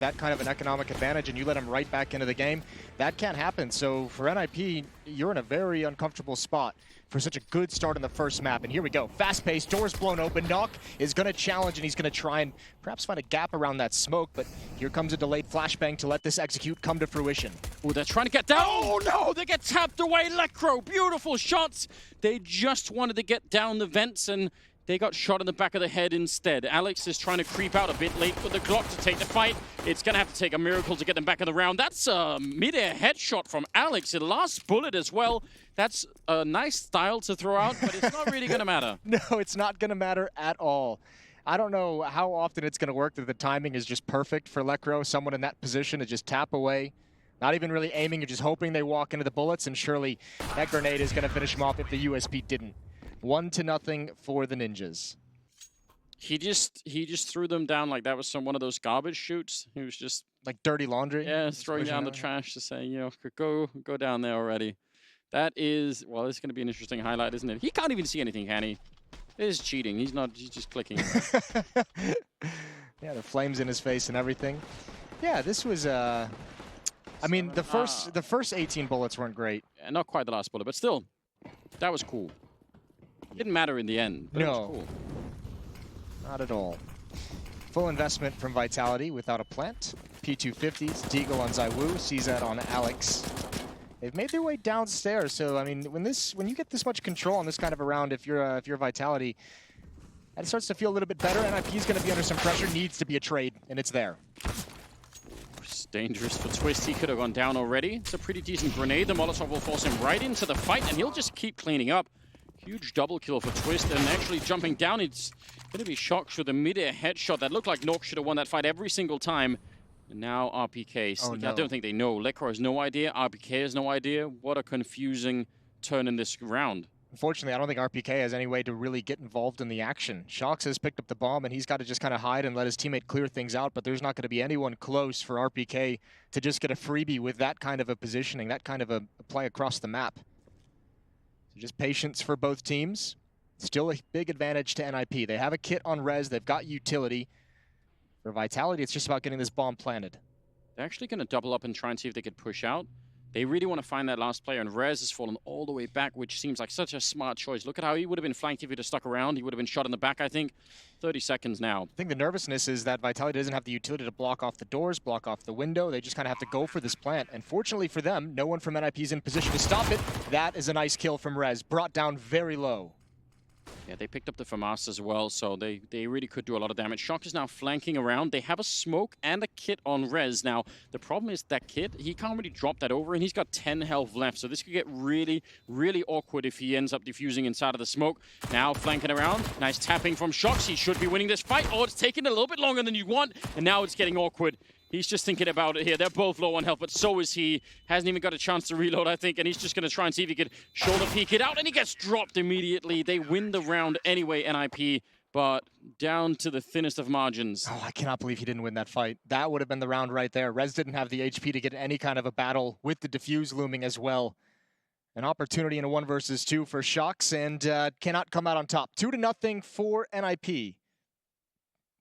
that kind of an economic advantage and you let him right back into the game, that can't happen. So for NiP, you're in a very uncomfortable spot for such a good start on the first map. And here we go, fast pace, doors blown open. Nuke is gonna challenge and he's gonna try and perhaps find a gap around that smoke, but here comes a delayed flashbang to let this execute come to fruition. Oh, they're trying to get down. Oh no, they get tapped away. Lekro, beautiful shots. They just wanted to get down the vents and they got shot in the back of the head instead. Alex is trying to creep out a bit late with the Glock to take the fight. It's going to have to take a miracle to get them back in the round. That's a mid-air headshot from Alex. The last bullet as well. That's a nice style to throw out, but it's not really going to matter. No, it's not going to matter at all. I don't know how often it's going to work that the timing is just perfect for Lekro. Someone in that position to just tap away. Not even really aiming, you're just hoping they walk into the bullets, and surely that grenade is going to finish him off if the USP didn't. 1-0 for the Ninjas. He just threw them down like that was one of those garbage shoots. He was just like dirty laundry. Yeah, throwing down the trash to say, you know, go down there already. That is, well, it's going to be an interesting highlight, isn't it? He can't even see anything, can he? It is cheating. He's just clicking. Yeah, the flames in his face and everything. Yeah, this was I mean, the first 18 bullets weren't great. Yeah, not quite the last bullet, but still, that was cool. Didn't matter in the end, but it was cool. Not at all. Full investment from Vitality without a plant. P250s, Deagle on Zywoo, CZ on Alex. They've made their way downstairs, so I mean, when you get this much control on this kind of a round, if you're Vitality, it starts to feel a little bit better. NiP's going to be under some pressure, needs to be a trade, and it's there. It's dangerous for Twist. He could have gone down already. It's a pretty decent grenade. The Molotov will force him right into the fight, and he'll just keep cleaning up. Huge double kill for Twist, and actually jumping down, it's going to be shocked with a mid-air headshot. That looked like Nuke should have won that fight every single time. And now RPK. Oh, no. I don't think they know. Lekro has no idea. RPK has no idea. What a confusing turn in this round. Unfortunately, I don't think RPK has any way to really get involved in the action. Shox has picked up the bomb, and he's got to just kind of hide and let his teammate clear things out, but there's not going to be anyone close for RPK to just get a freebie with that kind of a positioning, that kind of a play across the map. So just patience for both teams. Still a big advantage to NiP. They have a kit on res, they've got utility. For Vitality, it's just about getting this bomb planted. They're actually going to double up and try and see if they could push out. They really want to find that last player, and Rez has fallen all the way back, which seems like such a smart choice. Look at how he would have been flanked if he'd have stuck around. He would have been shot in the back, I think. 30 seconds now. I think the nervousness is that Vitality doesn't have the utility to block off the doors, block off the window. They just kind of have to go for this plant. And fortunately for them, no one from NiP is in position to stop it. That is a nice kill from Rez, brought down very low. Yeah, they picked up the FAMAS as well, so they really could do a lot of damage. Shock is now flanking around. They have a smoke and a kit on Rez. Now, the problem is that kit, he can't really drop that over, and he's got 10 health left, so this could get really, really awkward if he ends up defusing inside of the smoke. Now, flanking around. Nice tapping from Shox. He should be winning this fight. Oh, it's taking a little bit longer than you want, and now it's getting awkward. He's just thinking about it here. They're both low on health, but so is he. Hasn't even got a chance to reload, I think, and he's just going to try and see if he could shoulder peek it out, and he gets dropped immediately. They win the round anyway, NiP, but down to the thinnest of margins. Oh, I cannot believe he didn't win that fight. That would have been the round right there. Rez didn't have the HP to get any kind of a battle with the defuse looming as well. An opportunity in a 1 versus 2 for Shox, and cannot come out on top. 2-0 for NiP.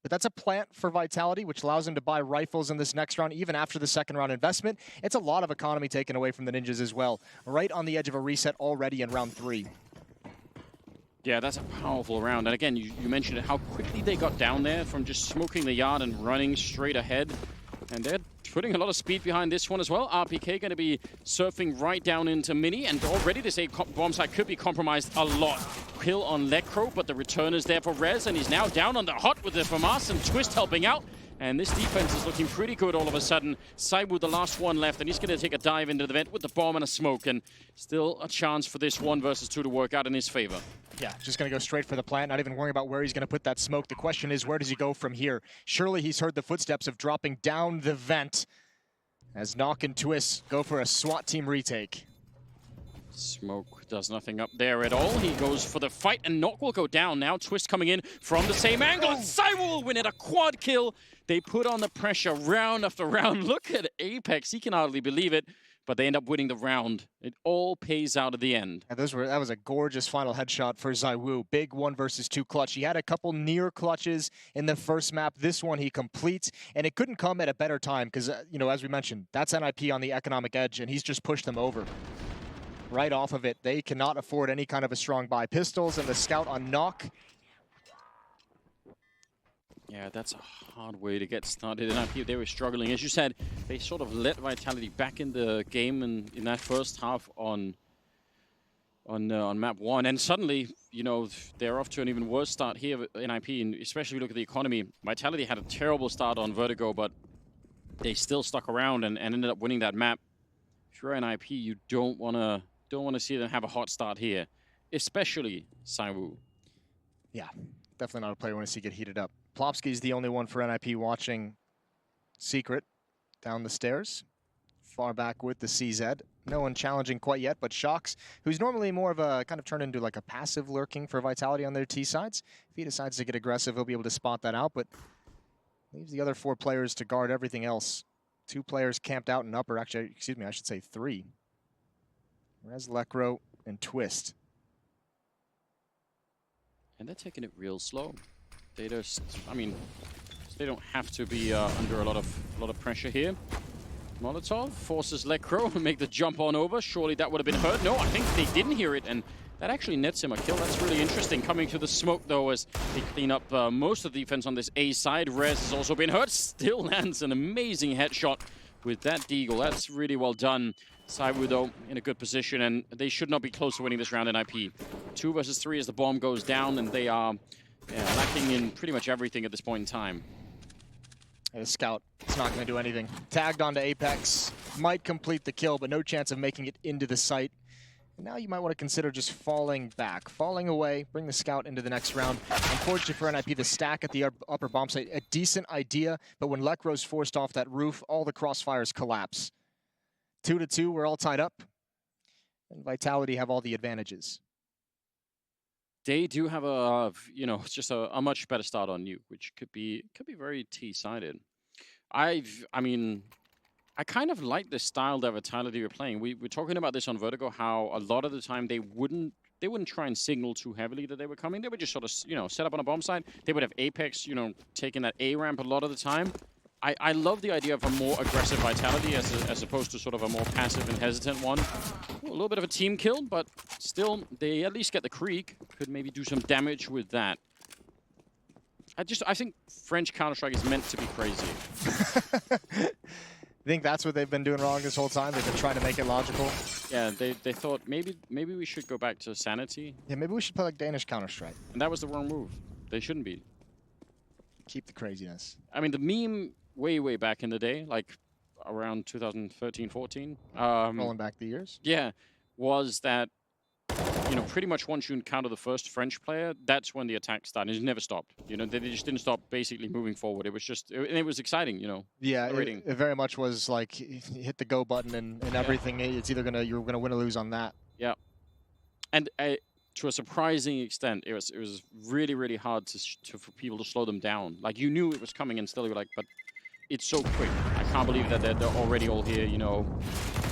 But that's a plant for Vitality, which allows them to buy rifles in this next round, even after the second round investment. It's a lot of economy taken away from the Ninjas as well. Right on the edge of a reset already in round 3. Yeah, that's a powerful round. And again, you mentioned it, how quickly they got down there from just smoking the yard and running straight ahead. And they're putting a lot of speed behind this one as well. RPK going to be surfing right down into Mini, and already this A bomb site could be compromised a lot. Kill on Lekro, but the return is there for Rez, and he's now down on the hot with the FAMAS and Twist helping out. And this defense is looking pretty good all of a sudden. Zywoo, the last one left, and he's going to take a dive into the vent with the bomb and a smoke, and still a chance for this 1 versus 2 to work out in his favor. Yeah, just going to go straight for the plant, not even worrying about where he's going to put that smoke. The question is, where does he go from here? Surely he's heard the footsteps of dropping down the vent as Nuke and Twist go for a SWAT team retake. Smoke does nothing up there at all. He goes for the fight, and Nuke will go down now. Twist coming in from the same angle, and Zywoo will win it, a quad kill. They put on the pressure round after round. Look at Apex, he can hardly believe it. but they end up winning the round. It all pays out at the end. And that was a gorgeous final headshot for ZywOo. Big 1 versus 2 clutch. He had a couple near clutches in the first map. This one he completes, and it couldn't come at a better time because, you know, as we mentioned, that's NiP on the economic edge, and he's just pushed them over. Right off of it, they cannot afford any kind of a strong buy. Pistols and the scout on Nuke. Yeah, that's a hard way to get started. And NiP, they were struggling. As you said, they sort of let Vitality back in the game in that first half on map 1. And suddenly, you know, they're off to an even worse start here in NiP. And especially if you look at the economy, Vitality had a terrible start on Vertigo, but they still stuck around and ended up winning that map. If you're NiP, you don't want to see them have a hot start here, especially ZywOo. Yeah, definitely not a player you want to see get heated up. Plopsky's the only one for NiP watching Secret down the stairs, far back with the CZ. No one challenging quite yet, but Shox, who's normally more of a kind of turned into like a passive lurking for Vitality on their T sides. If he decides to get aggressive, he'll be able to spot that out, but leaves the other 4 players to guard everything else. 2 players camped out in upper, actually, excuse me, I should say 3. Rez, Lekro, and Twist. And they're taking it real slow. They just, I mean, they don't have to be under a lot of pressure here. Molotov forces Lekro to make the jump on over. Surely that would have been heard. No, I think they didn't hear it, and that actually nets him a kill. That's really interesting. Coming to the smoke, though, as they clean up most of the defense on this A side. Rez has also been hurt. Still lands an amazing headshot with that deagle. That's really well done. ZywOo, though, in a good position, and they should not be close to winning this round in NiP. 2 versus 3 as the bomb goes down, and they are lacking in pretty much everything at this point in time. The scout, it's not going to do anything. Tagged onto Apex, might complete the kill, but no chance of making it into the site. And now you might want to consider just falling back, falling away, bring the scout into the next round. Unfortunately for NiP, the stack at the upper bomb site, a decent idea, but when Lekro's forced off that roof, all the crossfires collapse. 2-2, we're all tied up, and Vitality have all the advantages. They do have a, you know, just a much better start on Nuke, which could be very T-sided. I mean, I kind of like the style that Vitality were playing. We're talking about this on Vertigo, how a lot of the time they wouldn't try and signal too heavily that they were coming. They would just sort of, you know, set up on a bomb site. They would have Apex, you know, taking that A ramp a lot of the time. I love the idea of a more aggressive Vitality as opposed to sort of a more passive and hesitant one. A little bit of a team kill, but still, they at least get the creek. Could maybe do some damage with that. I think French Counter-Strike is meant to be crazy. I think that's what they've been doing wrong this whole time. They've been trying to make it logical. Yeah, they thought maybe we should go back to Sanity. Yeah, maybe we should play like Danish Counter-Strike. And that was the wrong move. They shouldn't be. Keep the craziness. I mean, the meme way back in the day, like around 2013, 14. Rolling back the years. Yeah, was that, you know, pretty much once you encounter the first French player, that's when the attack started. It never stopped. You know, they just didn't stop basically moving forward. It was just, it was exciting, you know. Yeah, it very much was like hit the go button and everything. It's either you're gonna win or lose on that. Yeah, and to a surprising extent, it was really hard for people to slow them down. Like, you knew it was coming, and still you were like, but it's so quick. I can't believe that they're already all here. You know,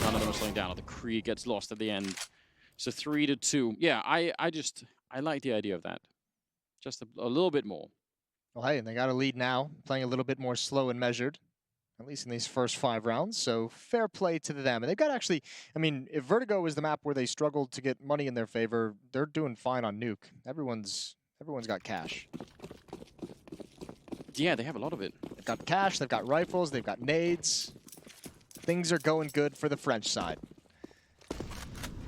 none of them are slowing down. The Kree gets lost at the end. So 3-2. Yeah, I like the idea of that. Just a little bit more. Well, hey, and they got a lead now, playing a little bit more slow and measured, at least in these first 5 rounds. So fair play to them. And they've got actually, I mean, if Vertigo is the map where they struggled to get money in their favor, they're doing fine on Nuke. Everyone's got cash. Yeah, they have a lot of it. They've got cash, they've got rifles, they've got nades. Things are going good for the French side.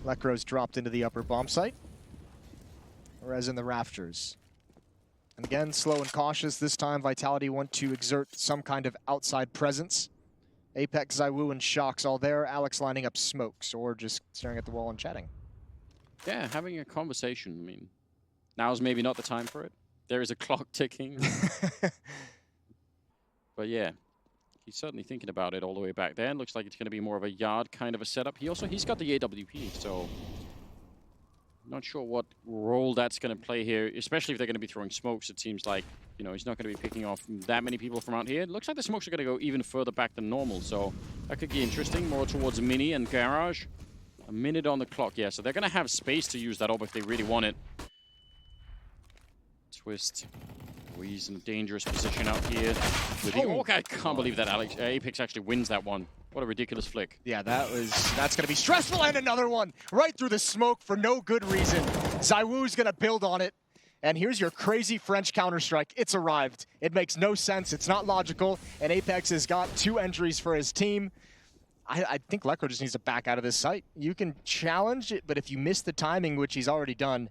Lekro's dropped into the upper bomb site. Rez in the rafters. And again, slow and cautious. This time, Vitality want to exert some kind of outside presence. Apex, ZywOo, and Shox all there. Alex lining up smokes or just staring at the wall and chatting. Yeah, having a conversation. I mean, now's maybe not the time for it. There is a clock ticking. But yeah, he's certainly thinking about it all the way back there. Looks like it's going to be more of a yard kind of a setup. He's got the AWP, so not sure what role that's going to play here, especially if they're going to be throwing smokes. It seems like, you know, he's not going to be picking off that many people from out here. It looks like the smokes are going to go even further back than normal, so That could be interesting, more towards Mini and Garage. A minute on the clock, yeah, so they're going to have space to use that orb if they really want it. Twist. Oh, he's in a dangerous position out here. With the orc. I can't believe that Apex actually wins that one. What a ridiculous flick. Yeah, that's going to be stressful, and another one right through the smoke for no good reason. ZywOo's going to build on it. And here's your crazy French Counter-Strike. It's arrived. It makes no sense. It's not logical. And Apex has got 2 entries for his team. I think Lekro just needs to back out of this site. You can challenge it, but if you miss the timing, which he's already done,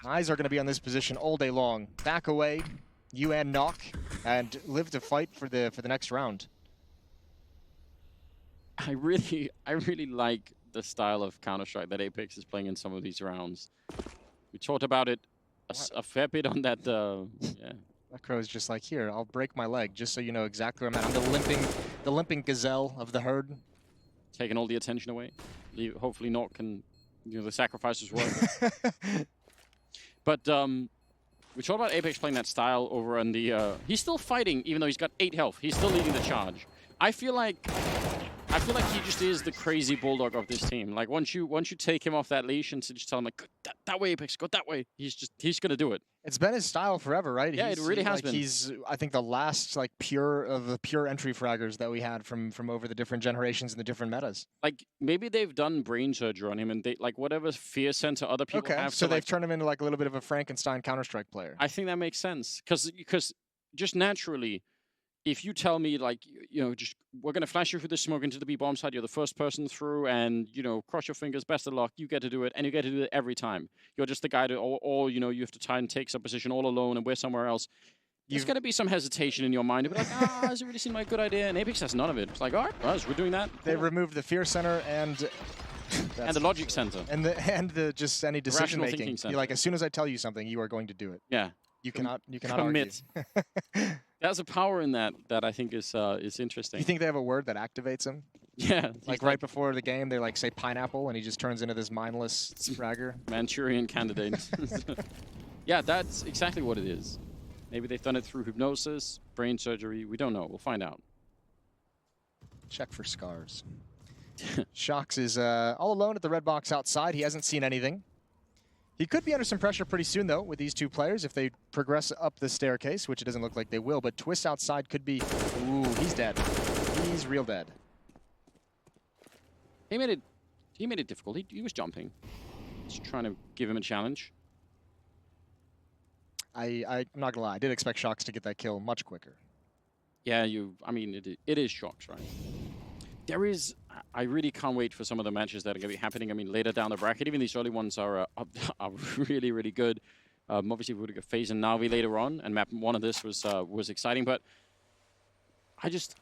eyes are going to be on this position all day long. Back away, you and Nuke, and live to fight for the next round. I really like the style of Counter-Strike that Apex is playing in some of these rounds. We talked about it a fair bit on that, yeah. Lekro is just like, here, I'll break my leg, just so you know exactly where I'm at. I'm the limping gazelle of the herd. Taking all the attention away. Hopefully Nuke can, the sacrifices work. But we talked about Apex playing that style over on the, he's still fighting even though he's got 8 health. He's still leading the charge. I feel like he just is the crazy bulldog of this team. Like once you take him off that leach and just tell him like that way, Apex, go that way. He's gonna do it. It's been his style forever, right? Yeah, it really has been. He's, I think, the last like pure entry fraggers that we had from over the different generations and the different metas. Like maybe they've done brain surgery on him and they like whatever fear center other people have. Okay, so they've turned him into like a little bit of a Frankenstein Counter-Strike player. I think that makes sense because just naturally, if you tell me like just we're gonna flash you through the smoke into the B bomb side, you're the first person through, and cross your fingers, best of luck, you get to do it, and you get to do it every time. You're just the guy to, or you have to try and take some position all alone, and we're somewhere else. There's gonna be some hesitation in your mind to be like, does it really seem like a good idea? And Apex has none of it. It's like, all right, guys, we're doing that. They removed the fear center and the logic center and the just any decision making. You're like, as soon as I tell you something, you are going to do it. Yeah. You cannot commit. Argue. There's a power in that I think is interesting. You think they have a word that activates him? Yeah. Like right before the game, they like say pineapple, and he just turns into this mindless fragger. Manchurian candidate. Yeah, that's exactly what it is. Maybe they've done it through hypnosis, brain surgery. We don't know. We'll find out. Check for scars. Shox is all alone at the red box outside. He hasn't seen anything. He could be under some pressure pretty soon, though, with these 2 players if they progress up the staircase, which it doesn't look like they will. But Twist outside could be... Ooh, he's dead. He's real dead. He made it difficult. He was jumping. Just trying to give him a challenge. I'm not gonna lie. I did expect Shox to get that kill much quicker. Yeah, I mean, it is Shox, right? I really can't wait for some of the matches that are going to be happening. I mean, later down the bracket, even these early ones are really, really good. Obviously, we would have FaZe and Na'Vi later on, and map 1 of this was exciting. But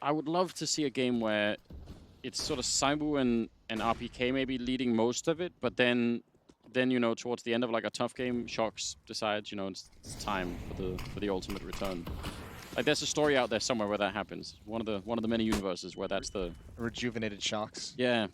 I would love to see a game where it's sort of ZywOo and RPK maybe leading most of it, but then towards the end of like a tough game, Shox decides it's time for the ultimate return. Like there's a story out there somewhere where that happens. One of the many universes where that's the rejuvenated Shox. Yeah.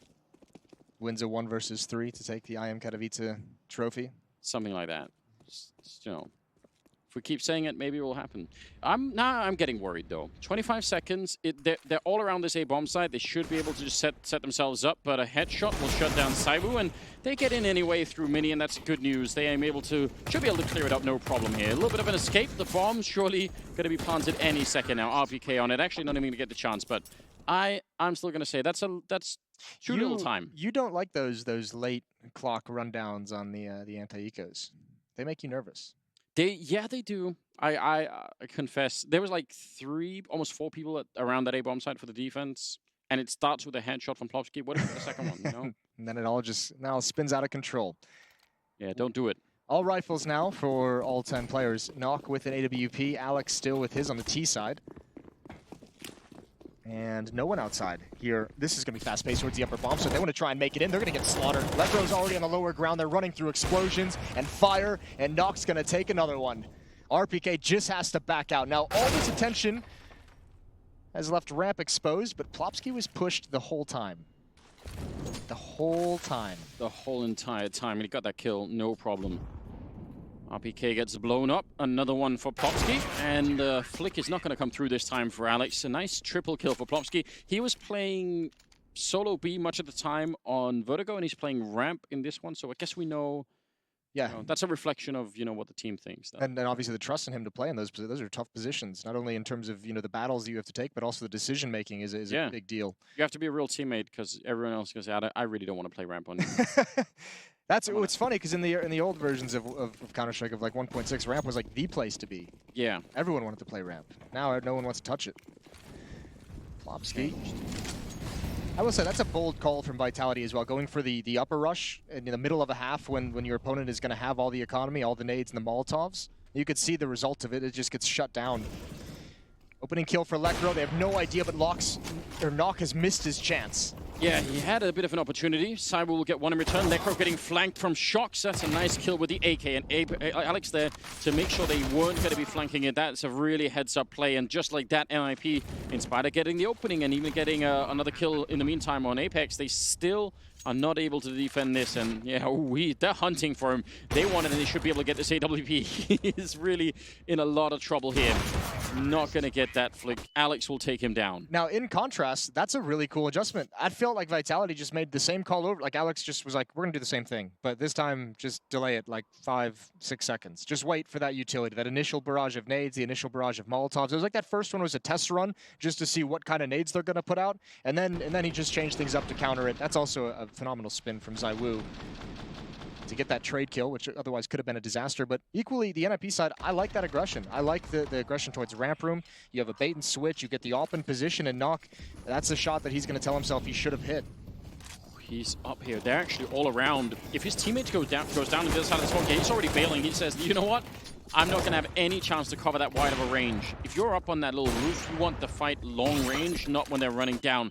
Wins a 1 versus 3 to take the IEM Katowice trophy. Something like that. Just, if we keep saying it, maybe it will happen. I'm getting worried though. 25 seconds. They're all around this A bomb site. They should be able to just set themselves up, but a headshot will shut down ZywOo, and they get in anyway through Mini, and that's good news. Should be able to clear it up, no problem here. A little bit of an escape. The bomb's surely going to be planted any second now. RPK on it. Actually, not even going to get the chance, but I'm still going to say that's too little time. You don't like those late clock rundowns on the anti-ecos. They make you nervous. They do. I confess. There was like almost 4 people around that A-bomb site for the defense, and it starts with a headshot from Plopsky. What if the second one, And then it all just now spins out of control. Yeah, don't do it. All rifles now for all 10 players. Nuke with an AWP, Alex still with his on the T side. And no one outside here. This is going to be fast-paced towards the upper bomb, so they want to try and make it in. They're going to get slaughtered. Lekro's already on the lower ground. They're running through explosions and fire, and Nuke's going to take another one. RPK just has to back out. Now, all this attention has left ramp exposed, but Plopsky was pushed the whole time. The whole time. The whole entire time. And he got that kill, no problem. RPK gets blown up. Another one for Plopsky. And Flick is not going to come through this time for Alex. A nice triple kill for Plopsky. He was playing solo B much of the time on Vertigo, and he's playing ramp in this one. So I guess we know. Yeah, that's a reflection of what the team thinks. And obviously the trust in him to play in those are tough positions. Not only in terms of the battles that you have to take, but also the decision making is a big deal. You have to be a real teammate because everyone else is going to say, I really don't want to play ramp on you. That's what's funny because in the old versions of Counter-Strike of like 1.6, ramp was like the place to be. Yeah, everyone wanted to play ramp. Now no one wants to touch it. Plopsky. I will say that's a bold call from Vitality as well, going for the upper rush in the middle of a half when your opponent is going to have all the economy, all the nades and the Molotovs. You could see the result of it. It just gets shut down. Opening kill for Electro. They have no idea, but Nuke has missed his chance. Yeah, he had a bit of an opportunity. Cyber will get one in return. Necro getting flanked from Shox. That's a nice kill with the AK. And Alex there to make sure they weren't going to be flanking it. That's a really heads-up play. And just like that, NiP, in spite of getting the opening and even getting another kill in the meantime on Apex, they still are not able to defend this. And yeah, they're hunting for him. They want it, and they should be able to get this AWP. He is really in a lot of trouble here. Not going to get that flick. Alex will take him down. Now, in contrast, that's a really cool adjustment. I felt like Vitality just made the same call over. Like, Alex just was like, we're going to do the same thing. But this time, just delay it like 5-6 seconds. Just wait for that utility, that initial barrage of nades, the initial barrage of Molotovs. It was like that first one was a test run just to see what kind of nades they're going to put out. And then he just changed things up to counter it. That's also a phenomenal spin from ZywOo to get that trade kill, which otherwise could have been a disaster. But equally, the NiP side, I like that aggression. I like the aggression towards ramp room. You have a bait and switch. You get the op in position, and Nuke, that's a shot that he's going to tell himself he should have hit. He's up here. They're actually all around. If his teammate goes down to the other side of the smoke, he's already bailing. He says, you know what? I'm not going to have any chance to cover that wide of a range. If you're up on that little roof, you want to fight long range, not when they're running down.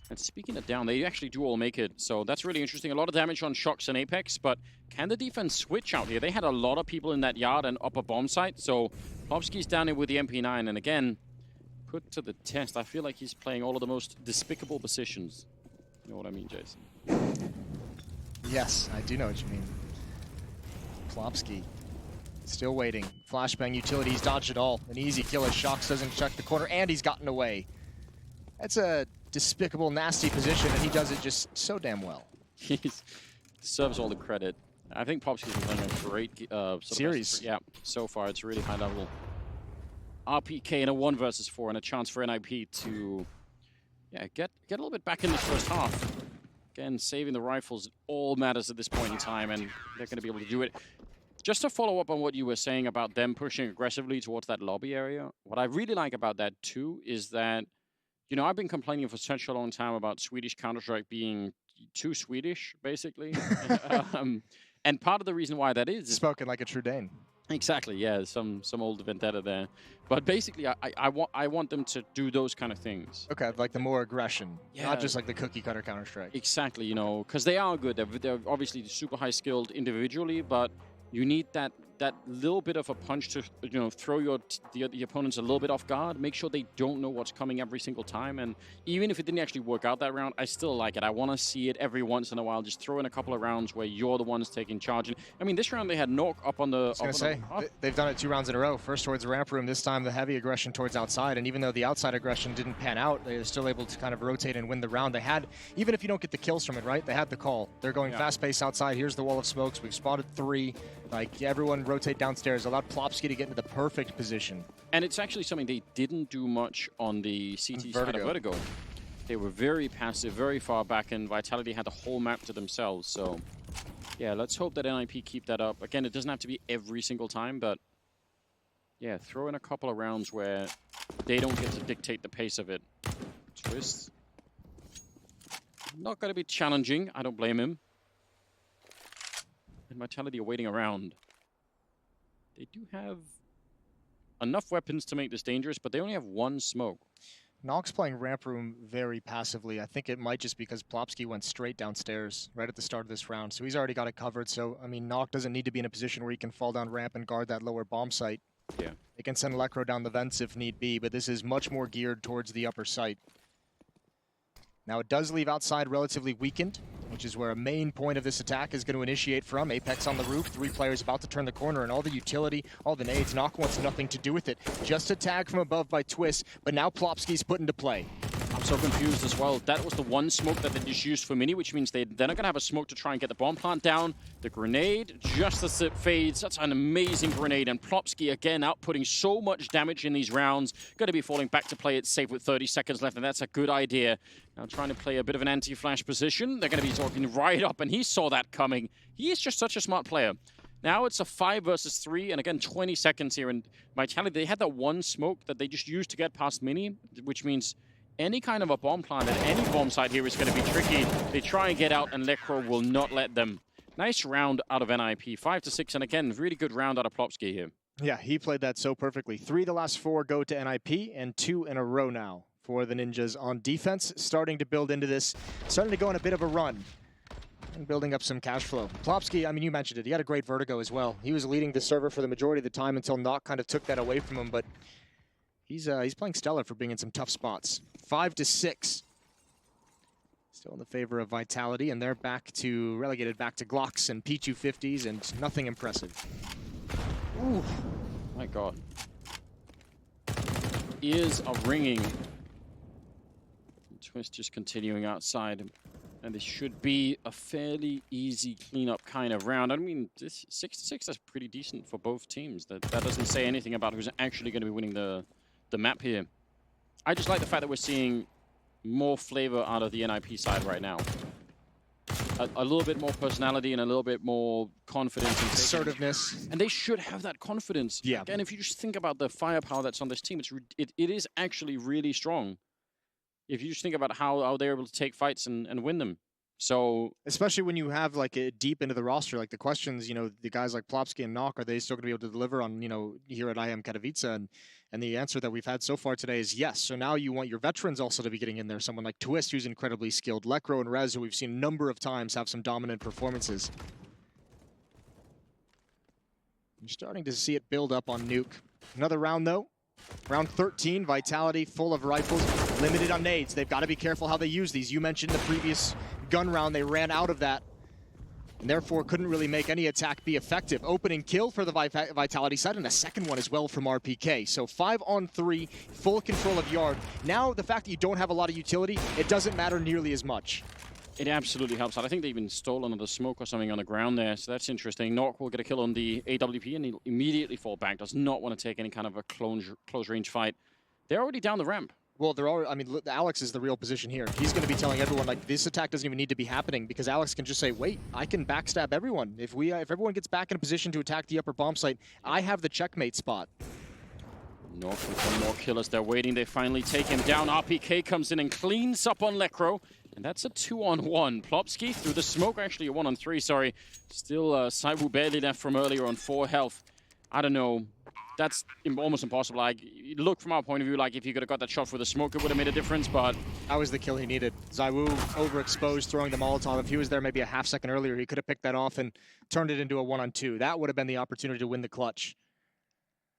And speaking of down, they actually do all make it. So that's really interesting. A lot of damage on Shox and Apex, but can the defense switch out here? They had a lot of people in that yard and upper bomb site. So Plopsky's down here with the MP9. And again, put to the test. I feel like he's playing all of the most despicable positions. You know what I mean, Jason? Yes, I do know what you mean. Plopsky still waiting. Flashbang utility, he's dodged it all. An easy kill as Shox doesn't check the corner, and he's gotten away. That's a despicable, nasty position, and he does it just so damn well. He deserves all the credit. I think Plopsky's been playing a great series. Yeah, so far it's really high level. RPK in a 1 versus 4 and a chance for NiP to get a little bit back in this first half. Again, saving the rifles all matters at this point in time, and they're going to be able to do it. Just to follow up on what you were saying about them pushing aggressively towards that lobby area, what I really like about that too is that, you know, I've been complaining for such a long time about Swedish Counter-Strike being too Swedish, basically. And part of the reason why that is... Spoken like a true Dane. Exactly, yeah, some old vendetta there. But basically, I want them to do those kind of things. Okay, like the more aggression, not just like the cookie-cutter Counter-Strike. Exactly, you know, because they are good. They're obviously super high-skilled individually, but you need that little bit of a punch to, you know, throw the opponents a little bit off guard, make sure they don't know what's coming every single time. And even if it didn't actually work out that round, I still like it. I want to see it every once in a while. Just throw in a couple of rounds where you're the ones taking charge. And I mean, this round they had Nuke up on the... I was going to say, they've done it 2 rounds in a row. First towards the ramp room, this time the heavy aggression towards outside. And even though the outside aggression didn't pan out, they're still able to kind of rotate and win the round. They had, even if you don't get the kills from it, right? They had the call. They're going fast pace outside. Here's the wall of smokes. We've spotted 3. Like, everyone rotate downstairs. Allowed Plopsky to get into the perfect position. And it's actually something they didn't do much on the CT side of Vertigo. They were very passive, very far back, and Vitality had the whole map to themselves. So, yeah, let's hope that NiP keep that up. Again, it doesn't have to be every single time, but yeah, throw in a couple of rounds where they don't get to dictate the pace of it. Twist. Not going to be challenging. I don't blame him. And Vitality are waiting around. They do have enough weapons to make this dangerous, but they only have 1 smoke. Nuke's playing ramp room very passively. I think it might just because Plopsky went straight downstairs right at the start of this round. So he's already got it covered. So, I mean, Nuke doesn't need to be in a position where he can fall down ramp and guard that lower bomb site. Yeah. They can send Electro down the vents if need be, but this is much more geared towards the upper site. Now, it does leave outside relatively weakened. which is where a main point of this attack is going to initiate from. Apex on the roof, 3 players about to turn the corner, and all the utility, all the nades, Nock wants nothing to do with it. Just a tag from above by Twist, but now Plopsky's put into play. I'm so confused as well. That was the one smoke that they just used for Mini, which means they're not going to have a smoke to try and get the bomb plant down. The grenade, just as it fades, that's an amazing grenade. And Plopsky, again, outputting so much damage in these rounds. Going to be falling back to play it safe with 30 seconds left, and that's a good idea. Now trying to play a bit of an anti-flash position. They're going to be talking right up, and he saw that coming. He is just such a smart player. Now it's a 5 versus 3, and again, 20 seconds here. And Vitality, they had that one smoke that they just used to get past Mini, which means any kind of a bomb plant at any bomb site here is going to be tricky. They try and get out, and Lekro will not let them. Nice round out of NiP, 5 to 6, and again, really good round out of Plopsky here. Yeah, he played that so perfectly. 3 the last 4 go to NiP, and 2 in a row now for the Ninjas on defense. Starting to build into this, starting to go on a bit of a run, and building up some cash flow. Plopsky, I mean, you mentioned it, he had a great vertigo as well. He was leading the server for the majority of the time until Nock kind of took that away from him, but he's playing stellar for being in some tough spots. 5 to 6. Still in the favor of Vitality, and they're relegated back to Glocks and P250s, and nothing impressive. Ooh, my God. Ears are ringing. Twist just continuing outside, and this should be a fairly easy cleanup kind of round. I mean, this 6 to 6, that's pretty decent for both teams. That doesn't say anything about who's actually going to be winning the map here. I just like the fact that we're seeing more flavor out of the NiP side right now. A little bit more personality and a little bit more confidence and assertiveness. And they should have that confidence. Yeah. Again, if you just think about the firepower that's on this team, it is actually really strong. If you just think about how they're able to take fights and win them. So, especially when you have like a deep into the roster, like the questions, you know, the guys like Plopsky and Nock, are they still going to be able to deliver on, you know, here at IEM Katowice? And the answer that we've had so far today is yes. So now you want your veterans also to be getting in there. Someone like Twist, who's incredibly skilled. Lekro and Rez, who we've seen a number of times have some dominant performances. You're starting to see it build up on Nuke. Another round though. Round 13, Vitality full of rifles, limited on nades. They've got to be careful how they use these. You mentioned the previous gun round, they ran out of that, and therefore couldn't really make any attack be effective. Opening kill for the Vitality side, and a second one as well from RPK. So 5 on 3, full control of Yard. Now, the fact that you don't have a lot of utility, it doesn't matter nearly as much. It absolutely helps out. I think they even stole another smoke or something on the ground there, so that's interesting. Nock will get a kill on the AWP, and he'll immediately fall back. Does not want to take any kind of a close range fight. They're already down the ramp. Well, they're already, I mean, Alex is the real position here. He's going to be telling everyone, like, this attack doesn't even need to be happening, because Alex can just say, wait, I can backstab everyone. If everyone gets back in a position to attack the upper bomb site, I have the checkmate spot. Nock with one more kill as they're waiting. They finally take him down. RPK comes in and cleans up on Lekro. And that's a 2-on-1. Plopsky through the smoke, actually a 1-on-3, sorry. Still Saibu barely left from earlier on 4 health. I don't know. That's almost impossible. Like, look from our point of view, like if he could have got that shot for the smoke, it would have made a difference, but that was the kill he needed. Zaiwu overexposed, throwing the Molotov. If he was there maybe a half second earlier, he could have picked that off and turned it into a 1-on-2. That would have been the opportunity to win the clutch.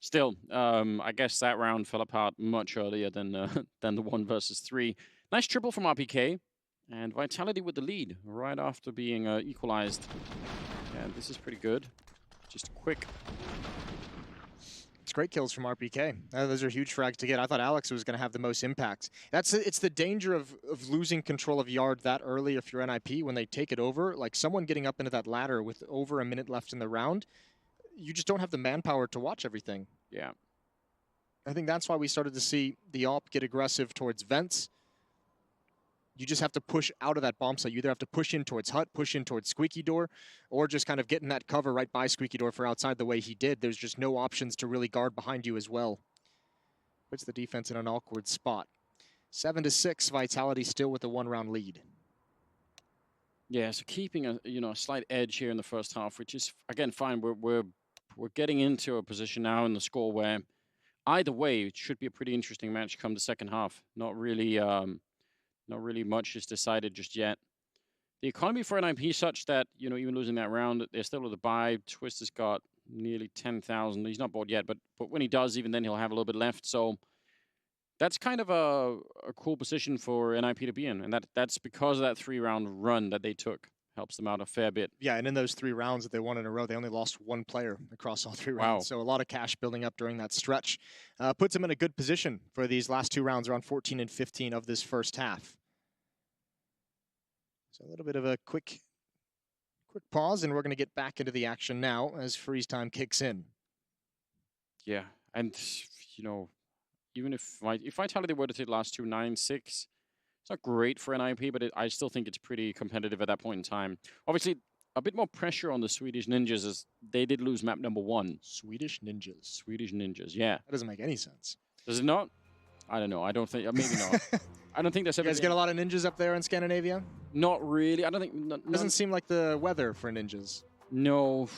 Still, I guess that round fell apart much earlier than the 1 versus 3. Nice triple from RPK. And Vitality with the lead right after being equalized. Yeah, this is pretty good. Just quick. It's great kills from RPK. Those are huge frags to get. I thought Alex was going to have the most impact. It's the danger of losing control of Yard that early if you're NiP when they take it over. Like someone getting up into that ladder with over a minute left in the round, you just don't have the manpower to watch everything. Yeah. I think that's why we started to see the AWP get aggressive towards vents. You just have to push out of that bomb site. You either have to push in towards hut, push in towards squeaky door, or just kind of get in that cover right by squeaky door for outside the way he did. There's just no options to really guard behind you as well. Puts the defense in an awkward spot. 7 to 6, Vitality still with a 1-round lead. Yeah, so keeping a slight edge here in the first half, which is again fine. We're getting into a position now in the score where either way it should be a pretty interesting match come the second half. Not really much is decided just yet. The economy for NiP is such that, even losing that round, they're still with the buy. Twist has got nearly 10,000. He's not bought yet, but when he does, even then he'll have a little bit left. So That's kind of a cool position for NiP to be in, and that's because of that 3-round run that they took. Helps them out a fair bit. Yeah, and in those 3 rounds that they won in a row, they only lost 1 player across all 3 rounds. Wow. So a lot of cash building up during that stretch. Puts them in a good position for these last 2 rounds, around 14 and 15 of this first half. So a little bit of a quick pause, and we're going to get back into the action now as freeze time kicks in. Yeah, and, you know, even if Vitality were to take the last 2, 9-6, it's not great for NiP, but I still think it's pretty competitive at that point in time. Obviously, a bit more pressure on the Swedish Ninjas as they did lose map number 1. Swedish Ninjas. Swedish Ninjas, yeah. That doesn't make any sense. Does it not? I don't know. I don't think, maybe not. I don't think that's ever. You guys get a lot of ninjas up there in Scandinavia? Not really. I don't think. Doesn't seem like the weather for ninjas. No.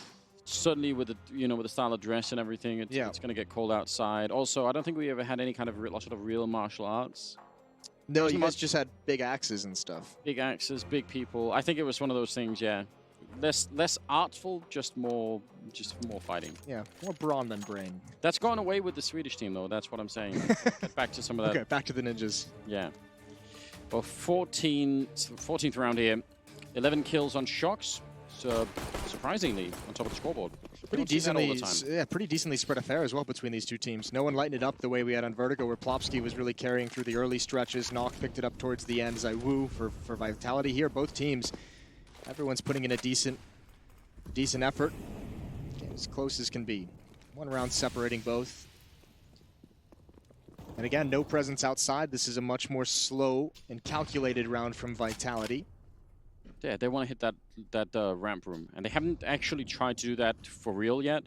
Suddenly with the with the style of dress and everything, it's going to get cold outside. Also, I don't think we ever had any kind of sort of real martial arts. No, you guys just had big axes and stuff. Big axes, big people. I think it was one of those things, yeah. Less artful, just more fighting. Yeah, more brawn than brain. That's gone away with the Swedish team, though. That's what I'm saying. Get back to some of that. Okay, back to the ninjas. Yeah. Well, 14th round here. 11 kills on Shocks. So surprisingly on top of the scoreboard. Pretty decently spread affair as well between these two teams. No one lightened it up the way we had on Vertigo, where Plopsky was really carrying through the early stretches. Nock picked it up towards the end. Zaiwu for Vitality here. Both teams, everyone's putting in a decent effort. As close as can be. 1 round separating both. And again, no presence outside. This is a much more slow and calculated round from Vitality. Yeah, they want to hit that ramp room, and they haven't actually tried to do that for real yet.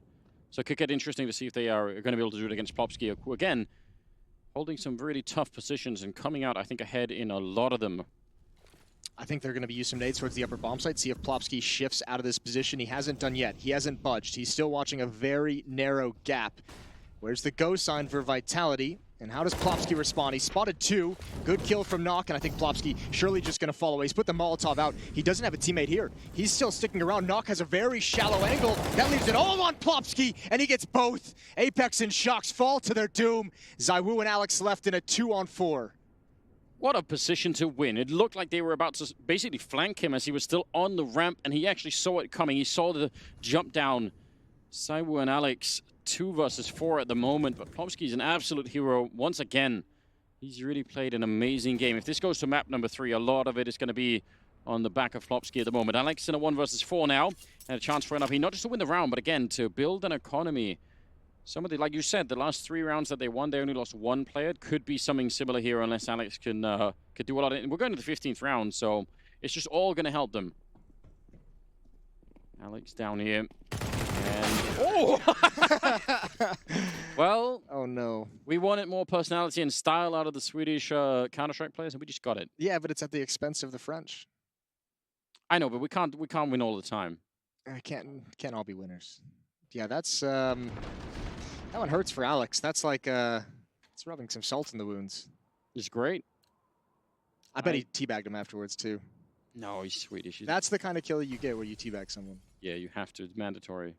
So it could get interesting to see if they are going to be able to do it against Plopsky, who again, holding some really tough positions and coming out, I think, ahead in a lot of them. I think they're going to be using some nades towards the upper bomb site, see if Plopsky shifts out of this position. He hasn't done yet. He hasn't budged. He's still watching a very narrow gap. Where's the go sign for Vitality? And how does Plopsky respond? He spotted 2. Good kill from Nock, and I think Plopsky surely just going to follow. He's put the Molotov out. He doesn't have a teammate here. He's still sticking around. Nock has a very shallow angle. That leaves it all on Plopsky, and he gets both. Apex and Shocks fall to their doom. Zaiwu and Alex left in a 2-on-4. What a position to win. It looked like they were about to basically flank him as he was still on the ramp, and he actually saw it coming. He saw the jump down. Zaiwu and Alex, 2 versus 4 at the moment, but Plopsky's an absolute hero once again. He's really played an amazing game. If this goes to map number 3, a lot of it is going to be on the back of Plopsky at the moment. Alex in a 1 versus 4 now, and a chance for NiP not just to win the round, but again to build an economy. Some of the, like you said, the last 3 rounds that they won, they only lost 1 player. It could be something similar here unless Alex can could do a lot of it. And we're going to the 15th round, so it's just all going to help them. Alex down here. And oh! Well, oh no. We wanted more personality and style out of the Swedish Counter-Strike players, and we just got it. Yeah, but it's at the expense of the French. I know, but we can't win all the time. Can't all be winners. Yeah, that's that one hurts for Alex. That's like it's rubbing some salt in the wounds. It's great. I bet he teabagged him afterwards too. No, he's Swedish. That's the kind of kill you get where you teabag someone. Yeah, you have to. It's mandatory.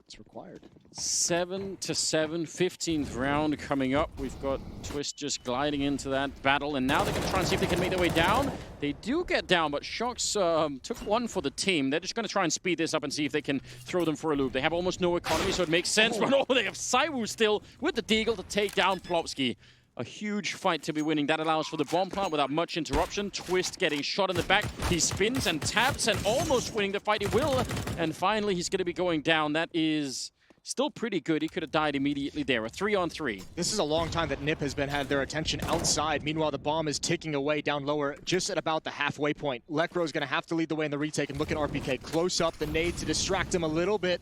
It's required. 7-7, 15th round coming up. We've got Twist just gliding into that battle, and now they're going to try and see if they can make their way down. They do get down, but Shocks took 1 for the team. They're just going to try and speed this up and see if they can throw them for a loop. They have almost no economy, so it makes sense. But oh, they have Zaiwu still with the Deagle to take down Plopsky. A huge fight to be winning. That allows for the bomb plant without much interruption. Twist getting shot in the back. He spins and taps and almost winning the fight. He will. And finally, he's going to be going down. That is still pretty good. He could have died immediately there. A 3-on-3. This is a long time that NiP has had their attention outside. Meanwhile, the bomb is ticking away down lower, just at about the halfway point. Lekro's going to have to lead the way in the retake, and look at RPK. Close up, the nade to distract him a little bit.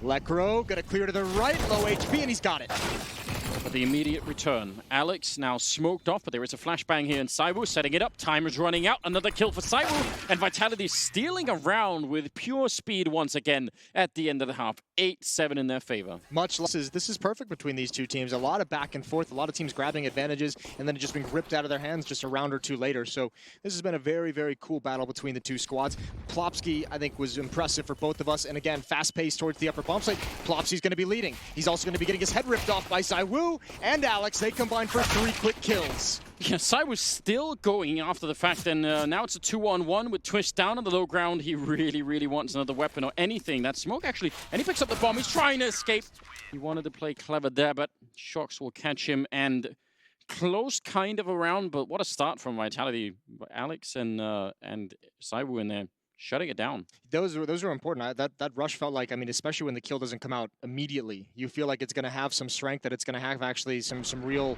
Lekro going to clear to the right, low HP, and he's got it. For the immediate return. Alex now smoked off, but there is a flashbang here in Zaiwu, setting it up. Time is running out. Another kill for Zaiwu, and Vitality stealing around with pure speed once again at the end of the half. 8-7 in their favor. Much less. This is perfect between these two teams. A lot of back and forth, a lot of teams grabbing advantages, and then it just being ripped out of their hands just a round or 2 later. So this has been a very, very cool battle between the 2 squads. Plopsky, I think, was impressive for both of us. And again, fast pace towards the upper bomb site. Plopsky's going to be leading. He's also going to be getting his head ripped off by Zaiwu. and Alex, they combine for 3 quick kills. Yeah, Sai was still going after the fact, and now it's a 2-on-1 with Twist down on the low ground. He really wants another weapon or anything. That smoke actually, and he picks up the bomb. He's trying to escape. He wanted to play clever there, but Shox will catch him, and close kind of around, but what a start from Vitality. Alex and Saiwu in there, shutting it down. Those were important. That rush felt like, I mean, especially when the kill doesn't come out immediately, you feel like it's going to have some strength, that it's going to have actually some real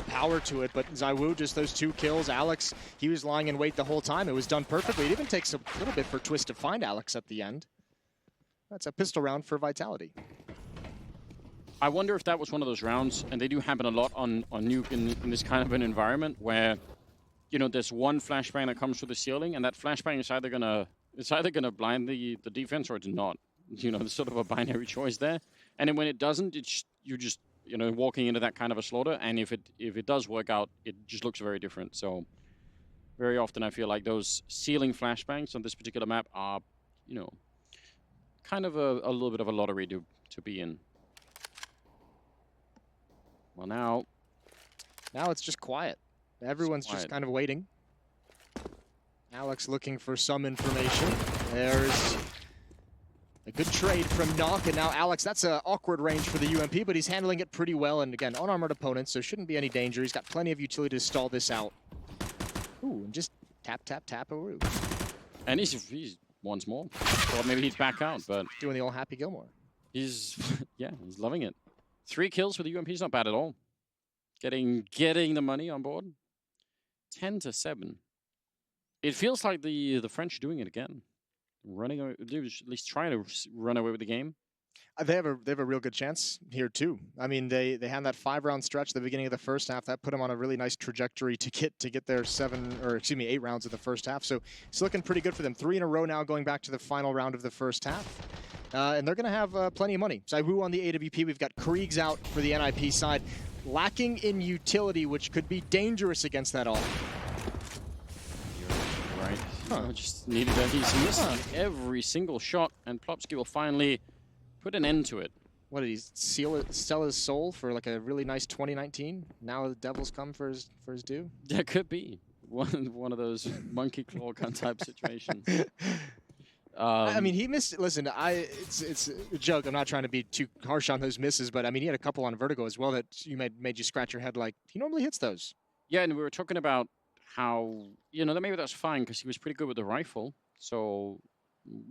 power to it. But Zaiwu, just those 2 kills. Alex, he was lying in wait the whole time. It was done perfectly. It even takes a little bit for Twist to find Alex at the end. That's a pistol round for Vitality. I wonder if that was one of those rounds, and they do happen a lot on Nuke in this kind of an environment where, you know, there's one flashbang that comes through the ceiling, and that flashbang is either gonna blind the defense or it's not. You know, there's sort of a binary choice there. And then when it doesn't, you're just, you know, walking into that kind of a slaughter. And if it does work out, it just looks very different. So very often I feel like those ceiling flashbangs on this particular map are, you know, kind of a little bit of a lottery to be in. Well, now it's just quiet. Everyone's just kind of waiting. Alex looking for some information. There's a good trade from Nuke, and now Alex, that's an awkward range for the UMP, but he's handling it pretty well, and again, unarmored opponent, so shouldn't be any danger. He's got plenty of utility to stall this out. Ooh, and just tap, a-roo. And he's once more. Or maybe he's back out, but... Doing the old Happy Gilmore. He's loving it. 3 kills for the UMP is not bad at all. Getting the money on board. 10-7. It feels like the French are doing it again. Running away, at least trying to run away with the game. They have a real good chance here too. I mean, they had that 5-round stretch at the beginning of the first half that put them on a really nice trajectory to get their 8 rounds of the first half. So it's looking pretty good for them. 3 in a row now, going back to the final round of the first half. And they're going to have plenty of money. Zaiwu on the AWP. We've got Kriegs out for the NiP side, lacking in utility, which could be dangerous against that all. Right. Huh. Just needed that. He's missing every single shot, and Plopsky will finally put an end to it. What did he sell his soul for, like a really nice 2019? Now the Devils come for his due. That could be one of those monkey claw kind type situations. I mean, he missed. Listen, it's a joke. I'm not trying to be too harsh on those misses, but I mean, he had a couple on Vertigo as well that made you scratch your head. Like, he normally hits those. Yeah, and we were talking about how, you know, that maybe that's fine because he was pretty good with the rifle. So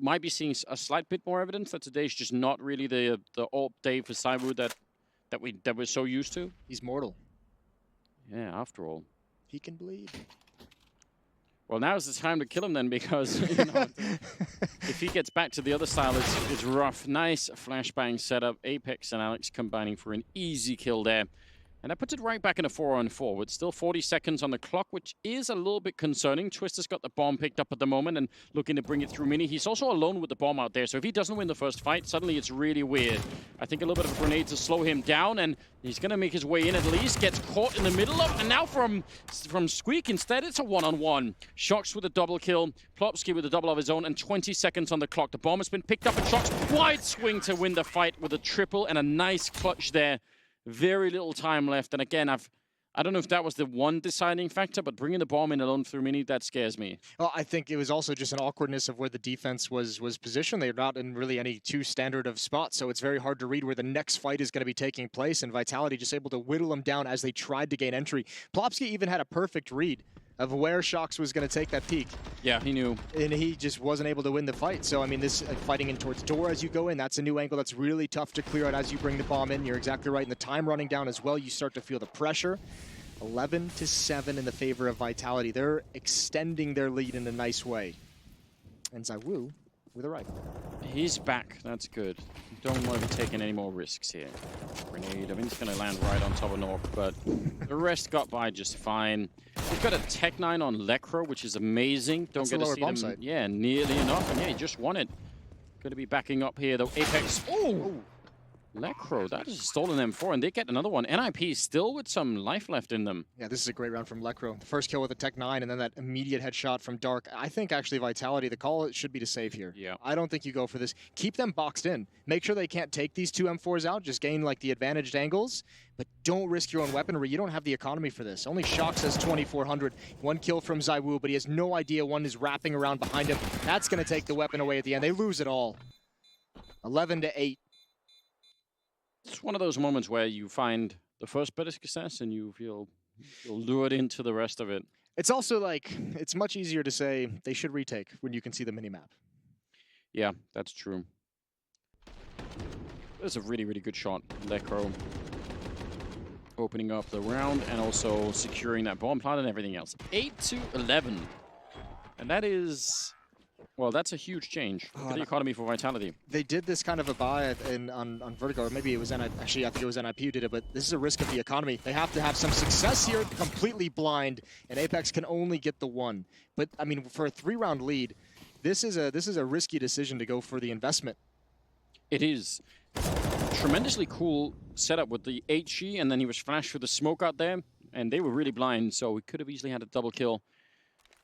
might be seeing a slight bit more evidence that today's just not really the AWP day for Saiwu that we're so used to. He's mortal. Yeah, after all, he can bleed. Well, now's the time to kill him then, because you know, if he gets back to the other style, it's rough. Nice flashbang setup. Apex and Alex combining for an easy kill there. And that puts it right back in a 4-on-4 with still 40 seconds on the clock, which is a little bit concerning. Twister's got the bomb picked up at the moment and looking to bring it through Mini. He's also alone with the bomb out there, so if he doesn't win the first fight, suddenly it's really weird. I think a little bit of a grenade to slow him down, and he's going to make his way in at least. Gets caught in the middle of, and now from Squeak instead, it's a 1-on-1. Shox with a double kill, Plopsky with a double of his own, and 20 seconds on the clock. The bomb has been picked up, and Shox wide swing to win the fight with a triple and a nice clutch there. Very little time left, and again, I don't know if that was the one deciding factor, but bringing the bomb in alone through Mini, that scares me. Well, I think it was also just an awkwardness of where the defense was positioned. They're not in really any too standard of spots, so it's very hard to read where the next fight is going to be taking place, and Vitality just able to whittle them down as they tried to gain entry. Plopsky even had a perfect read of where Shox was going to take that peek. Yeah, he knew. And he just wasn't able to win the fight. So, I mean, this fighting in towards door as you go in, that's a new angle that's really tough to clear out as you bring the bomb in. You're exactly right. And the time running down as well, you start to feel the pressure. 11-7 in the favor of Vitality. They're extending their lead in a nice way. And Zaiwu with a rifle. He's back. That's good. Don't want to be taking any more risks here. Grenade. I mean, it's going to land right on top of Nuke, but the rest got by just fine. We've got a Tech 9 on Lekro, which is amazing. Don't get to see them. Site. Yeah, nearly enough. And yeah, he just won it. Going to be backing up here, though. Apex. Oh! Lecro, that is a stolen M4, and they get another one. NiP still with some life left in them. Yeah, this is a great round from Lecro. The first kill with a Tech 9, and then that immediate headshot from Dark. I think actually Vitality, the call should be to save here. Yeah. I don't think you go for this. Keep them boxed in. Make sure they can't take these two M4s out. Just gain like the advantaged angles, but don't risk your own weaponry. You don't have the economy for this. Only Shock says 2,400. One kill from ZywOo, but he has no idea one is wrapping around behind him. That's going to take the weapon away at the end. They lose it all. 11-8. It's one of those moments where you find the first bit of success and you feel lured into the rest of it. It's also like, it's much easier to say they should retake when you can see the minimap. Yeah, that's true. That's a really, really good shot. Lecro opening up the round and also securing that bomb plant and everything else. 8-11. And that is... Well, that's a huge change. Look at the economy for Vitality. They did this kind of a buy on Vertigo, or maybe it was NiP. Actually, I think it was NiP who did it, but this is a risk of the economy. They have to have some success here, completely blind, and Apex can only get the one. But, I mean, for a 3-round lead, this is a risky decision to go for the investment. It is. Tremendously cool setup with the HE, and then he was flashed through the smoke out there, and they were really blind, so we could have easily had a double kill.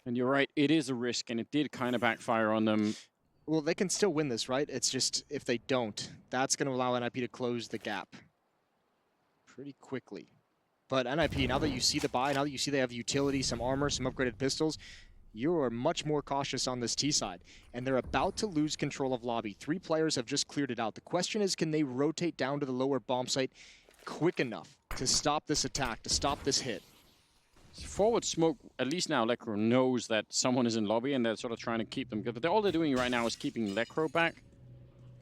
And you're right, it is a risk, and it did kind of backfire on them. Well, they can still win this, right? It's just, if they don't, that's going to allow NiP to close the gap pretty quickly. But NiP, now that you see the buy, now that you see they have utility, some armor, some upgraded pistols, you are much more cautious on this T side. And they're about to lose control of lobby. 3 players have just cleared it out. The question is, can they rotate down to the lower bomb site quick enough to stop this attack, to stop this hit? Forward smoke, at least now Lecro knows that someone is in lobby and they're sort of trying to keep them good. But all they're doing right now is keeping Lecro back.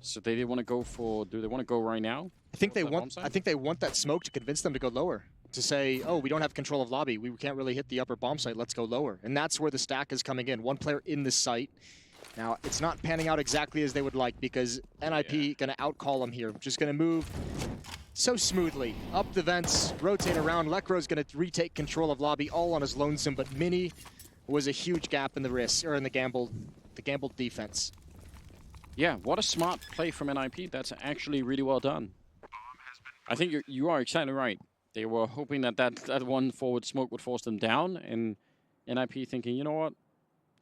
So they want to go for, do they want to go right now? I think they want that smoke to convince them to go lower. To say, oh, we don't have control of lobby. We can't really hit the upper bomb site. Let's go lower. And that's where the stack is coming in. One player in this site. Now, it's not panning out exactly as they would like because NiP going to outcall them here. Just going to move so smoothly. Up the vents, rotate around. Lecro's going to retake control of lobby all on his lonesome, but Mini was a huge gap in the risk, or in the gambled defense. Yeah, what a smart play from NiP. That's actually really well done. I think you are exactly right. They were hoping that one forward smoke would force them down, and NiP thinking, you know what,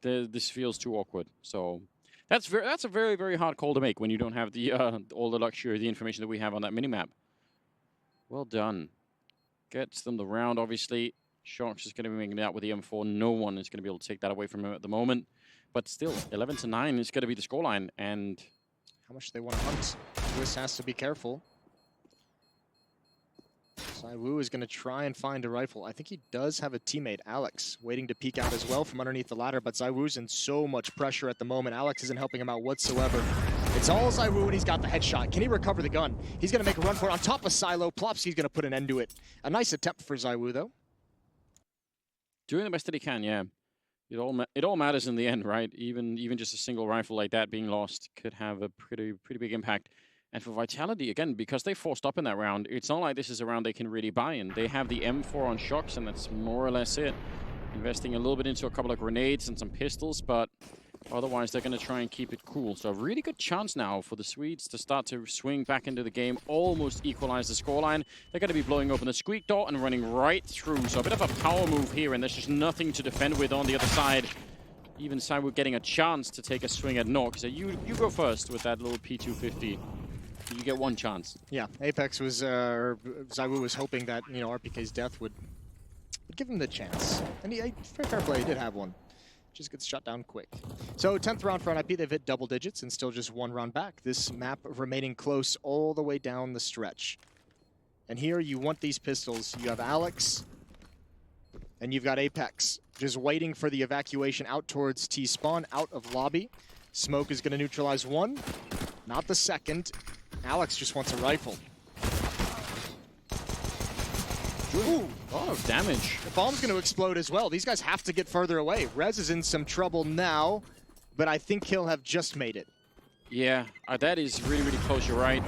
this feels too awkward. So that's a very, very hard call to make when you don't have the all the luxury, the information that we have on that minimap. Well done. Gets them the round, obviously. Sharks is going to be making it out with the M4. No one is going to be able to take that away from him at the moment. But still, 11-9 is going to be the scoreline. And how much they want to hunt. Swiss has to be careful. ZywOo is going to try and find a rifle. I think he does have a teammate, Alex, waiting to peek out as well from underneath the ladder, but ZywOo's in so much pressure at the moment. Alex isn't helping him out whatsoever. It's all ZywOo, and he's got the headshot. Can he recover the gun? He's going to make a run for it on top of Silo. Plopsky's going to put an end to it. A nice attempt for ZywOo, though. Doing the best that he can, yeah. It all matters in the end, right? Even just a single rifle like that being lost could have a pretty big impact. And for Vitality, again, because they forced up in that round, it's not like this is a round they can really buy in. They have the M4 on Shocks, and that's more or less it. Investing a little bit into a couple of grenades and some pistols, but otherwise they're going to try and keep it cool. So a really good chance now for the Swedes to start to swing back into the game, almost equalize the scoreline. They're going to be blowing open the squeak door and running right through. So a bit of a power move here, and there's just nothing to defend with on the other side. Even ZywOo getting a chance to take a swing at Nuke. So you go first with that little P250. You get one chance. Yeah, Apex was, ZywOo was hoping that, you know, RPK's death would give him the chance. And he, fair play, he did have one. Just gets shut down quick. So 10th round for NiP, they've hit double digits and still just one round back. This map remaining close all the way down the stretch. And here you want these pistols. You have Alex and you've got Apex just waiting for the evacuation out towards T-spawn, out of lobby. Smoke is going to neutralize one, not the second. Alex just wants a rifle. Ooh, a lot of damage. The bomb's going to explode as well. These guys have to get further away. Rez is in some trouble now, but I think he'll have just made it. Yeah, that is really close, you're right.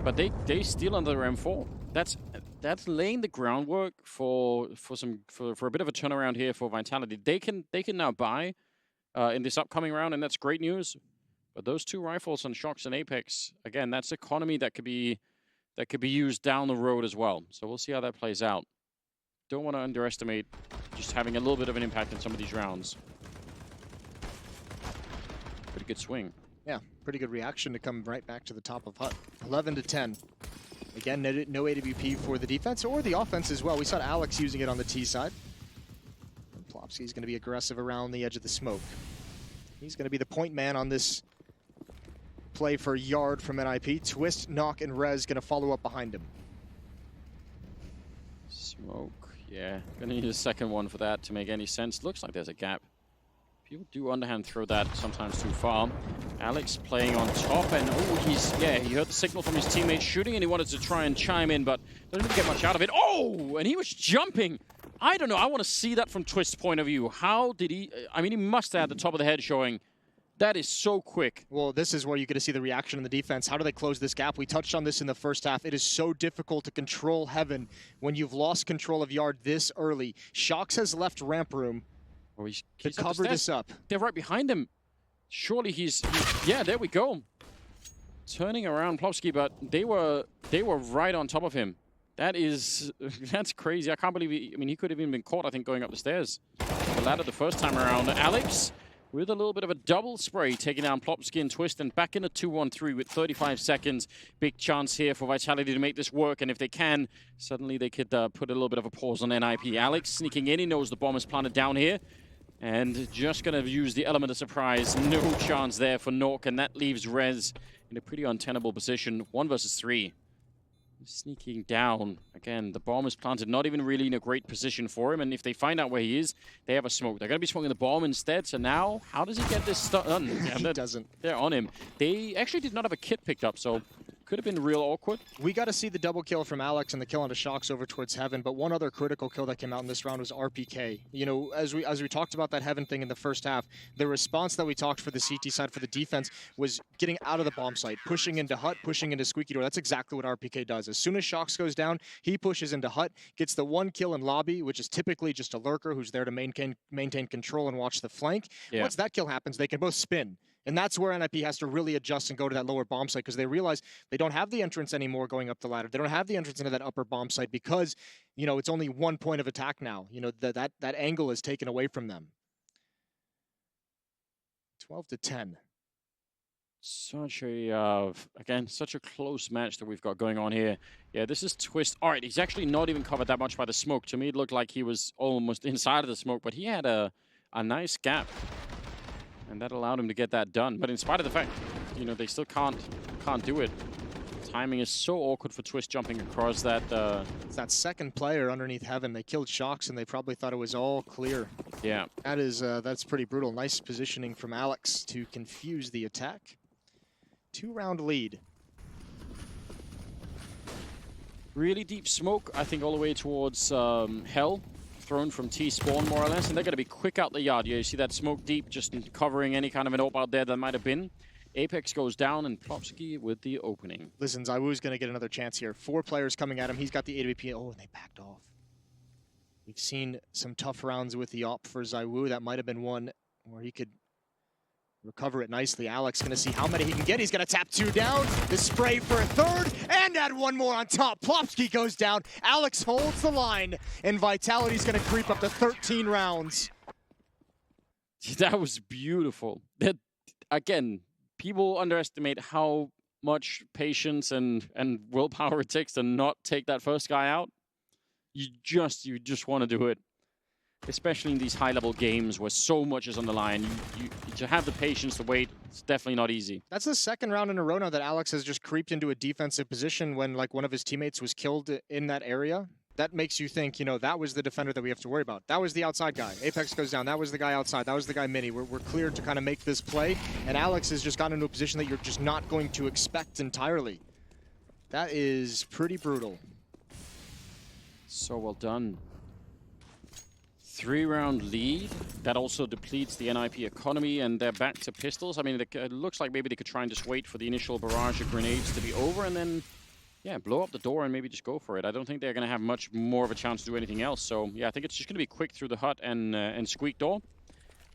But they steal another M4. That's laying the groundwork for a bit of a turnaround here for Vitality. They can now buy in this upcoming round, and that's great news. But those two rifles on Shocks and Apex, again, that's economy that could be that could be used down the road as well. So we'll see how that plays out. Don't want to underestimate just having a little bit of an impact in some of these rounds. Pretty good swing. Yeah, pretty good reaction to come right back to the top of hut. 11 to 10. Again, no AWP for the defense or the offense as well. We saw Alex using it on the T side. And Plopsky's going to be aggressive around the edge of the smoke. He's going to be the point man on this play for Yard from NiP. Twist, Knock, and Rez going to follow up behind him. Smoke, yeah. Gonna need a second one for that to make any sense. Looks like there's a gap. People do underhand throw that sometimes too far. Alex playing on top, and he heard the signal from his teammate shooting, and he wanted to try and chime in, but doesn't really get much out of it. Oh, and he was jumping. I don't know, I want to see that from Twist's point of view. How did he, I mean, he must have had the top of the head showing. That is so quick. Well, this is where you get to see the reaction in the defense. How do they close this gap? We touched on this in the first half. It is so difficult to control Heaven when you've lost control of Yard this early. Shox has left ramp room to cover this up. They're right behind him. Surely he's yeah, there we go. Turning around Plopsky, but they were right on top of him. That's crazy. I can't believe he could have even been caught, I think, going up the stairs. The ladder the first time around. Alex with a little bit of a double spray, taking down Plopsky and Twist, and back in a 2-1-3 with 35 seconds. Big chance here for Vitality to make this work, and if they can, suddenly they could put a little bit of a pause on NiP. Alex sneaking in, he knows the bomb is planted down here, and just going to use the element of surprise. No chance there for Nuke, and that leaves Rez in a pretty untenable position. 1 versus 3. Sneaking down. Again, the bomb is planted, not even really in a great position for him, and if they find out where he is, they have a smoke. They're going to be smoking the bomb instead, so now, how does he get this done? He doesn't. They're on him. They actually did not have a kit picked up, so could have been real awkward. We got to see the double kill from Alex and the kill onto Shox over towards Heaven, but one other critical kill that came out in this round was RPK. You know, as we talked about that Heaven thing in the first half, the response that we talked for the CT side for the defense was getting out of the bomb site, pushing into hut, pushing into squeaky door. That's exactly what RPK does. As soon as Shox goes down, he pushes into hut, gets the 1 kill in lobby, which is typically just a lurker who's there to maintain control and watch the flank. Yeah. Once that kill happens, they can both spin. And that's where NiP has to really adjust and go to that lower bomb site, because they realize they don't have the entrance anymore going up the ladder. They don't have the entrance into that upper bomb site because, you know, it's only 1 point of attack now. You know, that angle is taken away from them. 12 to 10. Such a, again, such a close match that we've got going on here. Yeah, this is Twist. All right, he's actually not even covered that much by the smoke. To me, it looked like he was almost inside of the smoke, but he had a nice gap. And that allowed him to get that done. But in spite of the fact, you know, they still can't do it. Timing is so awkward for Twist jumping across that. It's that second player underneath Heaven. They killed Shox, and they probably thought it was all clear. Yeah. That's pretty brutal. Nice positioning from Alex to confuse the attack. 2-round lead. Really deep smoke, I think, all the way towards Hell. Thrown from T-spawn, more or less, and they're going to be quick out the yard. Yeah, you see that smoke deep, just covering any kind of an AWP out there that might have been. Apex goes down, and Plopsky with the opening. Listen, ZywOo's going to get another chance here. 4 players coming at him. He's got the AWP. Oh, and they backed off. We've seen some tough rounds with the AWP for ZywOo. That might have been one where he could recover it nicely. Alex going to see how many he can get. He's going to tap 2 down. The spray for a 3rd, and add 1 more on top. Plopsky goes down. Alex holds the line, and Vitality's going to creep up to 13 rounds. That was beautiful. That, again, people underestimate how much patience and willpower it takes to not take that first guy out. You just want to do it. Especially in these high-level games where so much is on the line. To have the patience to wait, it's definitely not easy. That's the 2nd round in a row now that Alex has just creeped into a defensive position when, like, one of his teammates was killed in that area. That makes you think, you know, that was the defender that we have to worry about. That was the outside guy. Apex goes down. That was the guy outside. That was the guy mini. We're cleared to kind of make this play, and Alex has just gotten into a position that you're just not going to expect entirely. That is pretty brutal. So well done. 3-round lead. That also depletes the NiP economy, and they're back to pistols. I mean, it looks like maybe they could try and just wait for the initial barrage of grenades to be over, and then, yeah, blow up the door and maybe just go for it. I don't think they're going to have much more of a chance to do anything else. So, yeah, I think it's just going to be quick through the hut and squeak door,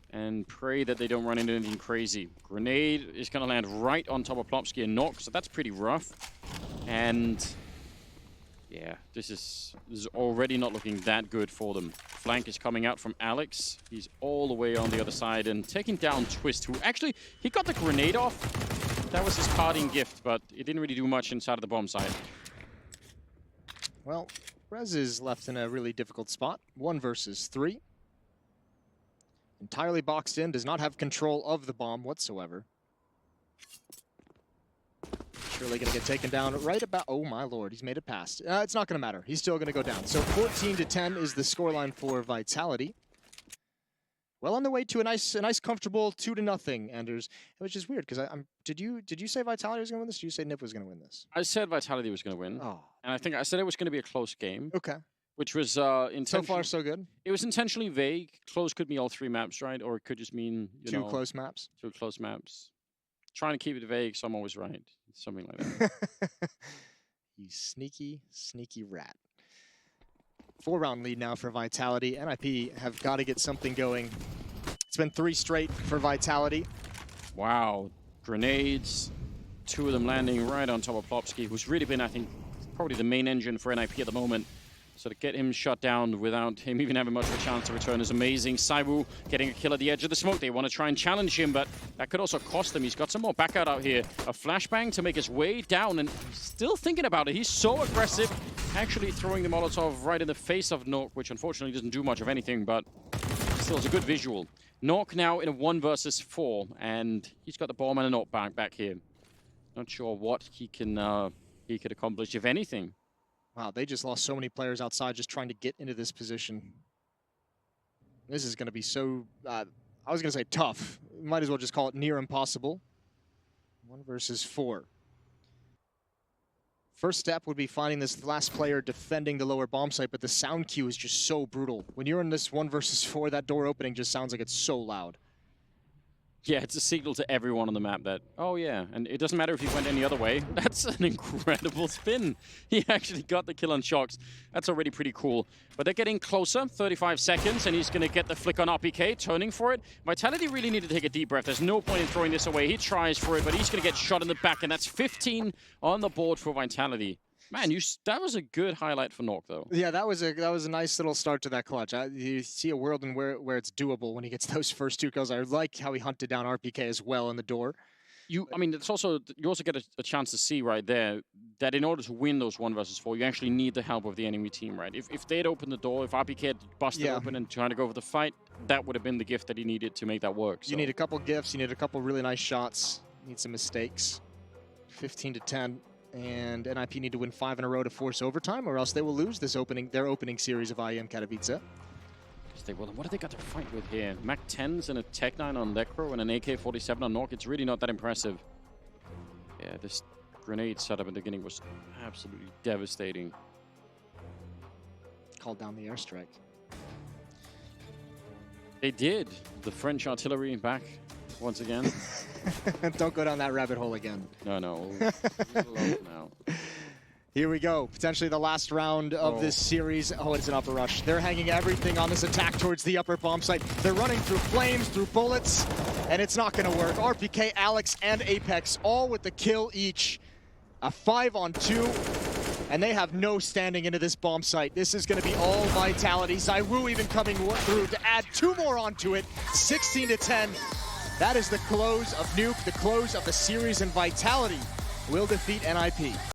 and pray that they don't run into anything crazy. Grenade is going to land right on top of Plopsky and Nuke, so that's pretty rough. And Yeah, this is already not looking that good for them. Flank is coming out from Alex. He's all the way on the other side and taking down Twist, who actually, he got the grenade off. That was his parting gift, but it didn't really do much inside of the bomb site. Well, Rez is left in a really difficult spot. 1 versus 3. Entirely boxed in, does not have control of the bomb whatsoever. Surely going to get taken down right about... Oh my lord, he's made it past. It's not going to matter. He's still going to go down. So 14-10 is the scoreline for Vitality. Well on the way to a nice comfortable 2-0, Anders. Which is weird because did you say Vitality was going to win this? Or did you say NiP was going to win this? I said Vitality was going to win. Oh. And I think I said it was going to be a close game. Okay. Which was intentionally... So far, so good? It was intentionally vague. Close could mean all 3 maps, right? Or it could just mean, you know... 2 close maps? 2 close maps. Trying to keep it vague, so I'm always right. Something like that. You sneaky, sneaky rat. 4-round lead now for Vitality. NiP have got to get something going. It's been 3 straight for Vitality. Wow. Grenades. 2 of them landing right on top of Plopsky, who's really been, I think, probably the main engine for NiP at the moment. So to get him shut down without him even having much of a chance to return is amazing. Saiwu getting a kill at the edge of the smoke. They want to try and challenge him, but that could also cost him. He's got some more back out here. A flashbang to make his way down, and still thinking about it. He's so aggressive, actually throwing the Molotov right in the face of Nuke, which unfortunately doesn't do much of anything, but still is a good visual. Nuke now in a 1 versus 4, and he's got the bomb and a knockback back here. Not sure what he could accomplish, if anything. Wow, they just lost so many players outside just trying to get into this position. This is going to be so, I was going to say tough. Might as well just call it near impossible. 1 versus 4. First step would be finding this last player defending the lower bomb site, but the sound cue is just so brutal. When you're in this 1 versus 4, that door opening just sounds like it's so loud. Yeah, it's a signal to everyone on the map that, oh yeah, and it doesn't matter if he went any other way. That's an incredible spin. He actually got the kill on Shocks. That's already pretty cool. But they're getting closer, 35 seconds, and he's going to get the flick on RPK, turning for it. Vitality really need to take a deep breath. There's no point in throwing this away. He tries for it, but he's going to get shot in the back, and that's 15 on the board for Vitality. Man, that was a good highlight for Nuke, though. Yeah, that was a nice little start to that clutch. You see a world in where it's doable when he gets those first 2 kills. I like how he hunted down RPK as well in the door. I mean, it's also, you also get a chance to see right there that in order to win those 1 versus 4, you actually need the help of the enemy team, right? If they'd opened the door, if RPK had busted open and trying to go for the fight, that would have been the gift that he needed to make that work. So. You need a couple gifts. You need a couple really nice shots. You need some mistakes. 15-10. And NiP need to win 5 in a row to force overtime, or else they will lose this their opening series of IEM Katowice. Yes, they will. And what have they got to fight with here? Mac 10s and a Tech 9 on Lekro and an AK-47 on Nuke. It's really not that impressive. Yeah, this grenade setup in the beginning was absolutely devastating. Called down the airstrike. They did. The French artillery back once again. Don't go down that rabbit hole again. No. Now. Here we go. Potentially the last round of this series. Oh, it's an upper rush. They're hanging everything on this attack towards the upper bomb site. They're running through flames, through bullets, and it's not going to work. RPK, Alex, and Apex all with the kill each. A 5-on-2, and they have no standing into this bomb site. This is going to be all Vitality. Saiwu even coming through to add 2 more onto it. 16-10. That is the close of Nuke, the close of the series, and Vitality will defeat NiP.